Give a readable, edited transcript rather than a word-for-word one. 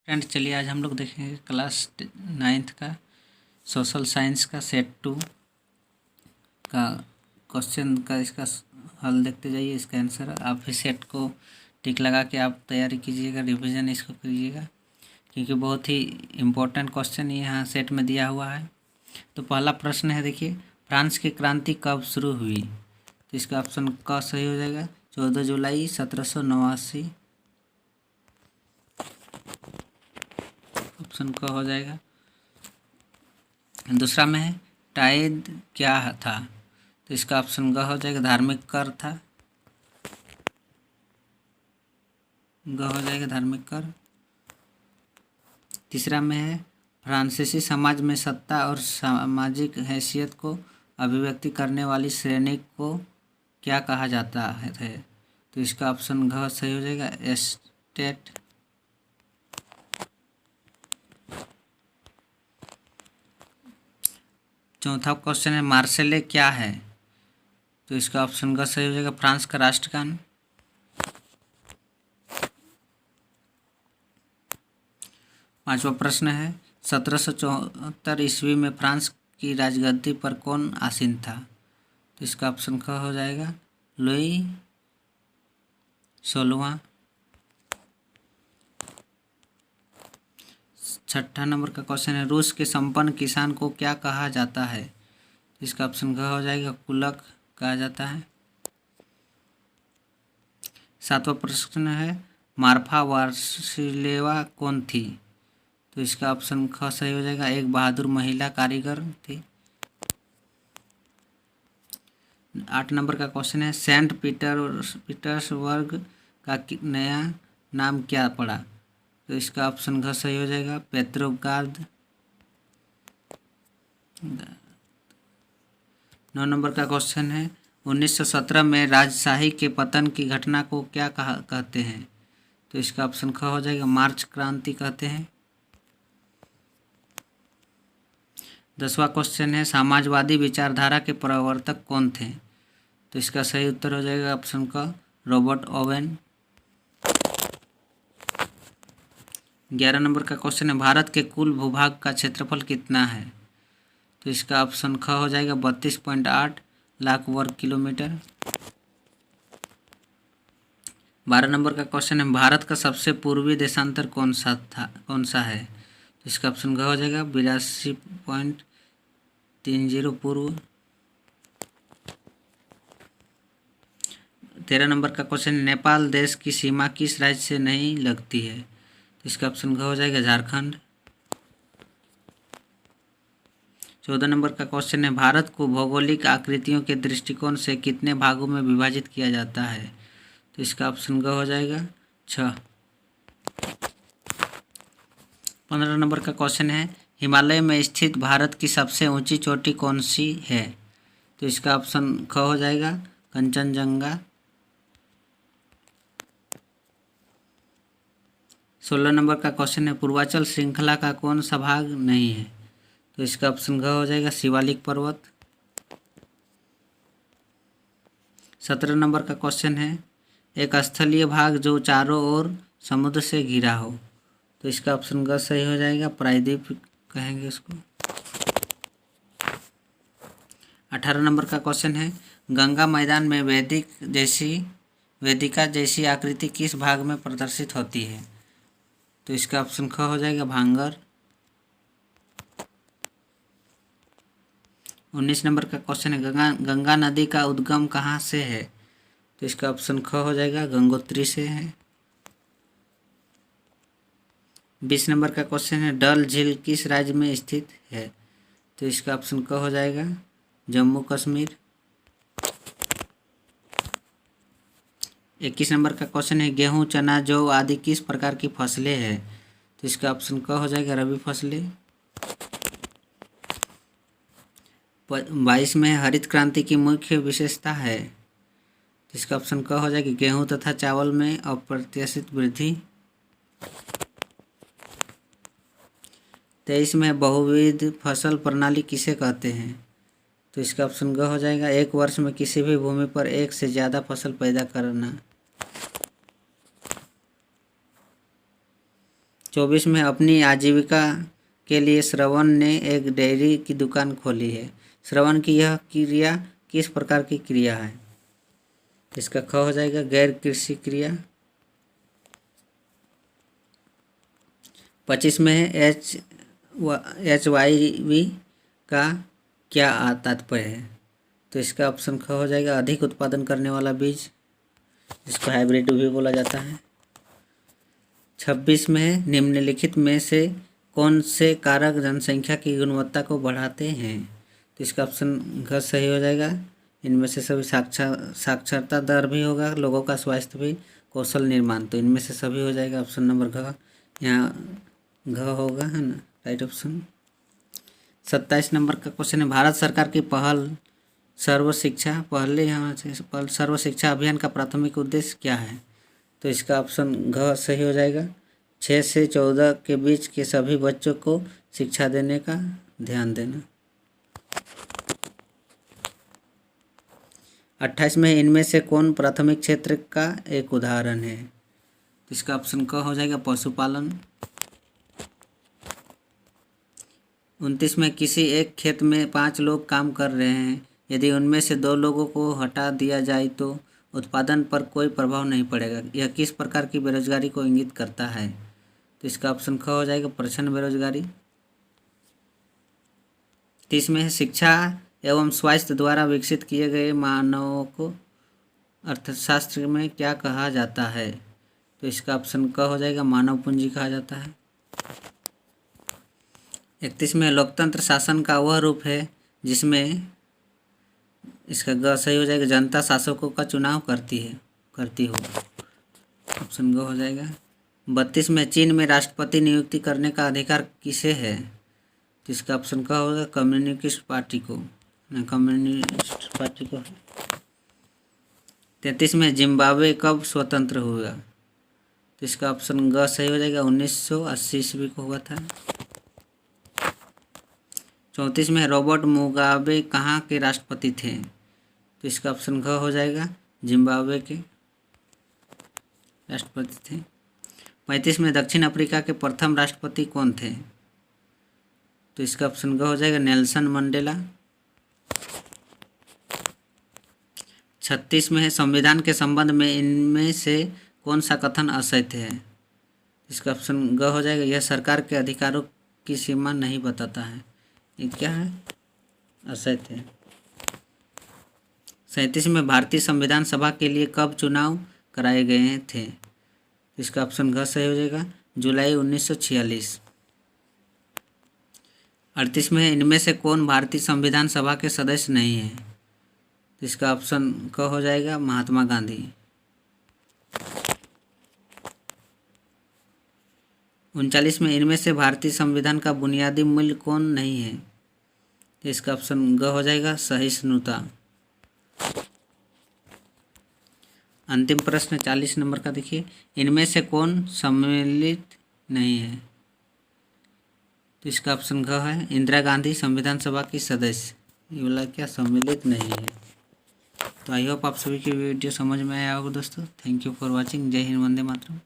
Friend चलिए आज हम लोग देखेंगे क्लास 9th का सोशल साइंस का सेट 2 का क्वेश्चन का इसका हल देखते जाइए। इसका आंसर आप भी सेट को टिक लगा के आप तैयारी कीजिएगा, रिवीजन इसको कीजिएगा क्योंकि बहुत ही इम्पोर्टेंट क्वेश्चन यहाँ सेट में दिया हुआ है। तो पहला प्रश्न है, देखिए, फ्रांस की क्रांति कब शुरू हुई? तो इसका ऑप्शन क सही हो जाएगा 14 जुलाई 1789। ऑप्शन क हो जाएगा। दूसरा में है टाइड क्या था? तो इसका ऑप्शन ग हो जाएगा धार्मिक कर था। ग हो जाएगा धार्मिक कर। तीसरा में है फ्रांसीसी समाज में सत्ता और सामाजिक हैसियत को अभिव्यक्ति करने वाली श्रेणी को क्या कहा जाता है? तो इसका ऑप्शन घ सही हो जाएगा एस्टेट। चौथा क्वेश्चन है मार्सेले क्या है? तो इसका ऑप्शन ग सही हो जाएगा फ्रांस का राष्ट्रगान। पांचवा प्रश्न है 1774 ईस्वी में फ्रांस की राजगद्दी पर कौन आसीन था? तो इसका ऑप्शन ख हो जाएगा लुई 16वां। छठा नंबर का क्वेश्चन है रूस के संपन्न किसान को क्या कहा जाता है? इसका ऑप्शन घ हो जाएगा कुलक कहा जाता है। सातवां प्रश्न है मार्फा वासिलेवा कौन थी? तो इसका ऑप्शन ख सही हो जाएगा एक बहादुर महिला कारीगर थी। 8 नंबर का क्वेश्चन है सेंट पीटर्सबर्ग का नया नाम क्या पड़ा? तो इसका ऑप्शन घ सही हो जाएगा पेट्रोग्राद। 9 नंबर का क्वेश्चन है 1917 में राजशाही के पतन की घटना को क्या कहते हैं? तो इसका ऑप्शन ख हो जाएगा मार्च क्रांति कहते हैं। 10वां क्वेश्चन है समाजवादी विचारधारा के प्रवर्तक कौन थे? तो इसका सही उत्तर हो जाएगा ऑप्शन क रॉबर्ट ओवेन। 11 नंबर का क्वेश्चन है भारत के कुल भूभाग का क्षेत्रफल कितना है? तो इसका ऑप्शन ख हो जाएगा 32.8 लाख वर्ग किलोमीटर। 12 नंबर का क्वेश्चन है भारत का सबसे पूर्वी देशांतर कौन सा है? तो इसका ऑप्शन घ हो जाएगा 82.30 पूर्व। 13 नंबर का क्वेश्चन है नेपाल देश की सीमा किस राज्य से नहीं लगती है? तो इसका ऑप्शन घ हो जाएगा झारखंड। 14 नंबर का क्वेश्चन है भारत को भौगोलिक आकृतियों के दृष्टिकोण से कितने भागों में विभाजित किया जाता है? तो इसका ऑप्शन ग हो जाएगा 6। 15 नंबर का क्वेश्चन है हिमालय में स्थित भारत की सबसे ऊंची चोटी कौन सी है? तो इसका ऑप्शन ख हो जाएगा कंचनजंगा। 16 नंबर का क्वेश्चन है पूर्वांचल श्रृंखला का कौन सा भाग नहीं है? तो इसका ऑप्शन घ हो जाएगा शिवालिक पर्वत। 17 नंबर का क्वेश्चन है एक स्थलीय भाग जो चारों ओर समुद्र से घिरा हो। तो इसका ऑप्शन ग सही हो जाएगा प्रायद्वीप कहेंगे उसको। 18 नंबर का क्वेश्चन है गंगा मैदान में वेदिका जैसी आकृति किस भाग में प्रदर्शित होती है? तो इसका ऑप्शन ख हो जाएगा भांगर। 19 नंबर का क्वेश्चन है गंगा नदी का उद्गम कहाँ से है? तो इसका ऑप्शन ख हो जाएगा गंगोत्री से है। 20 नंबर का क्वेश्चन है डल झील किस राज्य में स्थित है? तो इसका ऑप्शन क हो जाएगा जम्मू कश्मीर। 21 नंबर का क्वेश्चन है गेहूं चना जौ आदि किस प्रकार की फसलें हैं? तो इसका ऑप्शन क हो जाएगा रबी फसलें। 22 में हरित क्रांति की मुख्य विशेषता है? तो इसका ऑप्शन क हो जाएगा गेहूं तथा चावल में अप्रत्याशित वृद्धि। 23 में बहुविध फसल प्रणाली किसे कहते हैं? तो इसका ऑप्शन ग हो जाएगा एक वर्ष में किसी भी भूमि पर एक से ज़्यादा फसल पैदा करना। 24 में अपनी आजीविका के लिए श्रवण ने एक डेयरी की दुकान खोली है। श्रवण की यह क्रिया किस प्रकार की क्रिया है? इसका ख हो जाएगा गैर कृषि क्रिया। 25 में है HYV का क्या तात्पर्य है? तो इसका ऑप्शन ख हो जाएगा अधिक उत्पादन करने वाला बीज, जिसको हाइब्रिड भी बोला जाता है। 26 में निम्नलिखित में से कौन से कारक जनसंख्या की गुणवत्ता को बढ़ाते हैं? तो इसका ऑप्शन घ सही हो जाएगा। इनमें से सभी साक्षरता दर भी होगा, लोगों का स्वास्थ्य भी, कौशल निर्माण, तो इनमें से सभी हो जाएगा। ऑप्शन नंबर घ यहाँ घ होगा, है ना, राइट ऑप्शन। 27 नंबर का क्वेश्चन है भारत सरकार की पहल सर्व शिक्षा अभियान का प्राथमिक उद्देश्य क्या है? तो इसका ऑप्शन घ सही हो जाएगा। 6 से 14 के बीच के सभी बच्चों को शिक्षा देने का ध्यान देना। 28 में इनमें से कौन प्राथमिक क्षेत्र का एक उदाहरण है? तो इसका ऑप्शन क हो जाएगा पशुपालन। 29 में किसी एक खेत में 5 लोग काम कर रहे हैं, यदि उनमें से 2 लोगों को हटा दिया जाए तो उत्पादन पर कोई प्रभाव नहीं पड़ेगा। यह किस प्रकार की बेरोजगारी को इंगित करता है? तो इसका ऑप्शन ख हो जाएगा प्रच्छन्न बेरोजगारी। 30 में शिक्षा एवं स्वास्थ्य द्वारा विकसित किए गए मानवों को अर्थशास्त्र में क्या कहा जाता है? तो इसका ऑप्शन क हो जाएगा मानव पूंजी कहा जाता है। 31 में लोकतंत्र शासन का वह रूप है जिसमें, इसका ग सही हो जाएगा जनता शासकों का चुनाव करती हो। ऑप्शन ग हो जाएगा। 32 में चीन में राष्ट्रपति नियुक्ति करने का अधिकार किसे है? तो इसका ऑप्शन क होगा कम्युनिस्ट पार्टी को। 33 में जिम्बाब्वे कब स्वतंत्र हुआ? तो इसका ऑप्शन ग सही हो जाएगा 1980 ईस्वी को हुआ था। 34 में रॉबर्ट मुगाबे कहाँ के राष्ट्रपति थे? तो इसका ऑप्शन घ हो जाएगा जिम्बाब्वे के राष्ट्रपति थे। 35 में दक्षिण अफ्रीका के प्रथम राष्ट्रपति कौन थे? तो इसका ऑप्शन घ हो जाएगा नेल्सन मंडेला। 36 में है संविधान के संबंध में इनमें से कौन सा कथन असत्य है? इसका ऑप्शन ग हो जाएगा यह सरकार के अधिकारों की सीमा नहीं बताता है। ये क्या है? असत्य है। 37 में भारतीय संविधान सभा के लिए कब चुनाव कराए गए थे? इसका ऑप्शन घ सही हो जाएगा जुलाई 1946। 38 में इनमें से कौन भारतीय संविधान सभा के सदस्य नहीं है? इसका ऑप्शन क हो जाएगा महात्मा गांधी। 39 में इनमें से भारतीय संविधान का बुनियादी मूल्य कौन नहीं है? इसका ऑप्शन ग हो जाएगा सहिष्णुता। अंतिम प्रश्न 40 नंबर का देखिए, इनमें से कौन सम्मिलित नहीं है? तो इसका ऑप्शन घ है इंदिरा गांधी संविधान सभा की सदस्य, ये वाला क्या सम्मिलित नहीं है। तो आई होप आप सभी की वीडियो समझ में आया होगा दोस्तों। Thank you for watching. जय हिंद, वंदे मातरम।